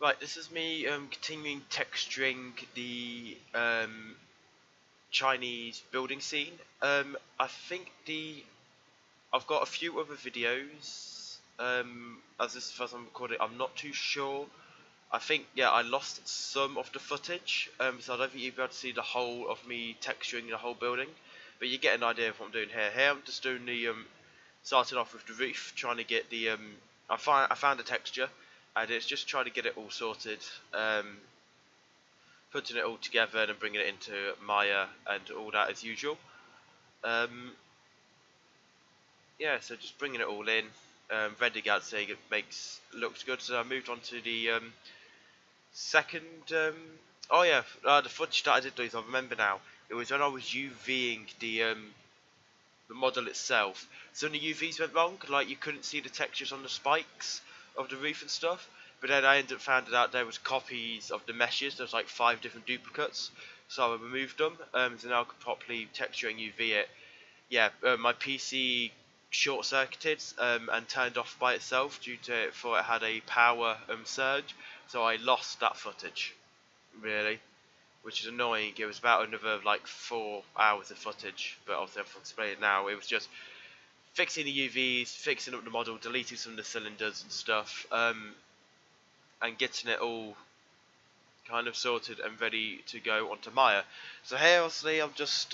Right, this is me continuing texturing the Chinese building scene. I think I've got a few other videos. As this is the first time recording, I'm not too sure. I think I lost some of the footage, so I don't think you'll be able to see the whole of me texturing the whole building. But you get an idea of what I'm doing here. Here I'm just doing the starting off with the roof, trying to get the I found a texture, and it's just trying to get it all sorted, putting it all together and bringing it into Maya and all that as usual. Um, so just bringing it all in, rendering out so it looks good. So I moved on to the second. The footage that I did lose, I remember now. It was when I was UVing the model itself. So when the UVs went wrong, like you couldn't see the textures on the spikes of the roof and stuff. But then I ended up finding out there was copies of the meshes. There's like 5 different duplicates, so I removed them. So now I can properly texture and UV it. My PC short-circuited and turned off by itself due to it had a power surge. So I lost that footage, really, which is annoying. It was about another like 4 hours of footage, but obviously I've explained it now. It was just fixing the UVs, fixing up the model, deleting some of the cylinders and stuff, and getting it all kind of sorted and ready to go onto Maya. So here, obviously, I'm just,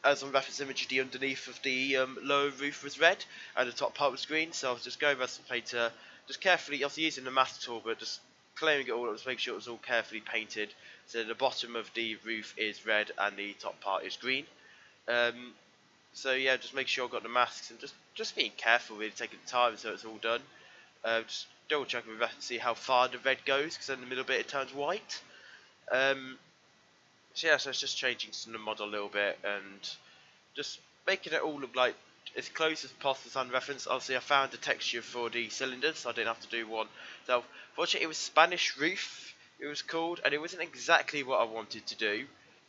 as on reference image, the underneath of the lower roof was red, and the top part was green, so I was just going over some painter, just carefully, obviously using the master tool, but just clearing it all up to make sure it was all carefully painted. So the bottom of the roof is red and the top part is green. Just make sure I've got the masks and just being careful, really taking time so it's all done. Just double checking with reference to see how far the red goes, because in the middle bit it turns white. So it's just changing some of the model a little bit and just making it all look like as close as possible on reference. Obviously I found a texture for the cylinders, so I didn't have to do one. So fortunately it was Spanish Roof, it was called, and it wasn't exactly what I wanted to do.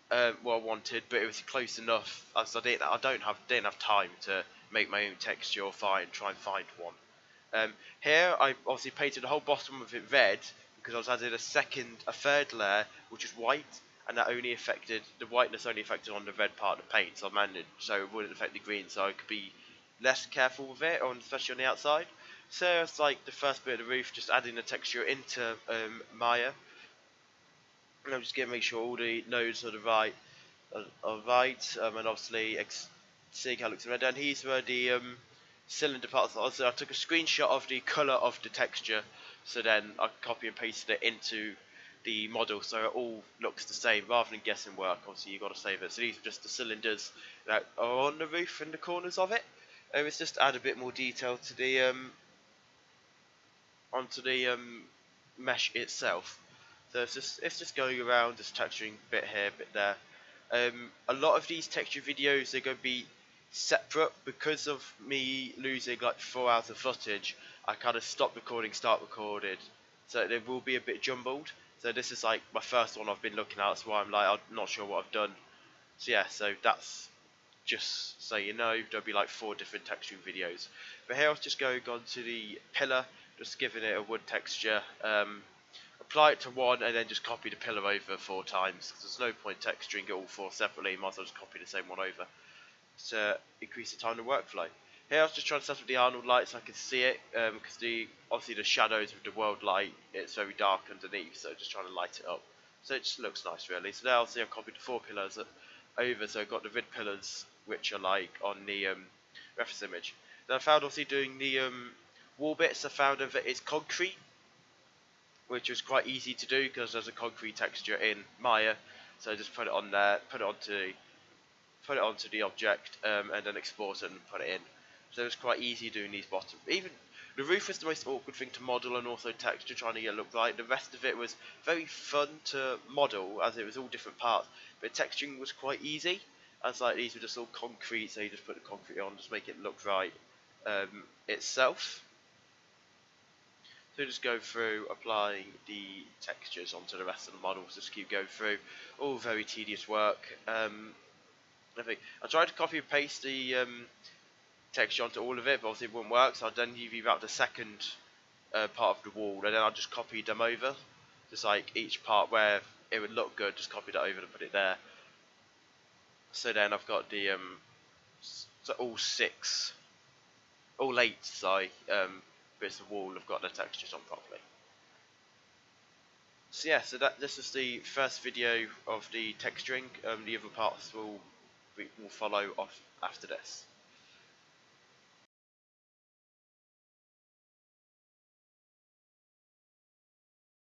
But it was close enough as didn't have time to make my own texture or try and find one. Here I obviously painted the whole bottom of it red because I was adding a third layer which is white, and the whiteness only affected on the red part of the paint, so I managed so it wouldn't affect the green, so I could be less careful with it, especially on the outside. So it's like the first bit of the roof, just adding the texture into Maya, and I'm just going to make sure all the nodes are right, and obviously seeing how it looks red. And here's where the cylinder parts are. So I took a screenshot of the colour of the texture, so then I copy and pasted it into the model so it all looks the same rather than guessing work. Obviously you've got to save it. So these are just the cylinders that are on the roof and the corners of it. It's just to add a bit more detail to the onto the mesh itself. So it's just going around, just texturing a bit here, a bit there. A lot of these texture videos are going to be separate because of me losing like 4 hours of footage. I kind of stopped recording, start recorded, so they will be a bit jumbled. So this is like my first one I've been looking at, that's why I'm not sure what I've done. So that's just so you know, there'll be like 4 different texturing videos. But here I was just going on to the pillar, just giving it a wood texture. Apply it to one and then just copy the pillar over 4 times, because there's no point texturing it all 4 separately. You might as well just copy the same one over to increase the time to workflow. Here I was just trying to set up the Arnold light so I could see it, because obviously the shadows of the world light, it's very dark underneath, so just trying to light it up. So it just looks nice really. So now I've copied the 4 pillars over, so I've got the red pillars which are like on the reference image. Then I found obviously doing the wall bits, I found that it's concrete, which was quite easy to do because there's a concrete texture in Maya. So just put it on there, put it onto the object, and then export it and put it in. So it was quite easy doing these bottom. Even the roof was the most awkward thing to model and also texture, trying to get it look right. The rest of it was very fun to model as it was all different parts, but texturing was quite easy. As like these were just all concrete, so you just put the concrete on, just make it look right itself. So just go through applying the textures onto the rest of the models, just keep going through, all very tedious work. I tried to copy and paste the texture onto all of it, but obviously it wouldn't work, so I then UV wrapped the second part of the wall, and then I just copied them over. Just like each part where it would look good, just copy that over and put it there. So then I've got the so all eight, sorry, bits of wall have got the textures on properly. So yeah, so this is the first video of the texturing. The other parts will follow off after this.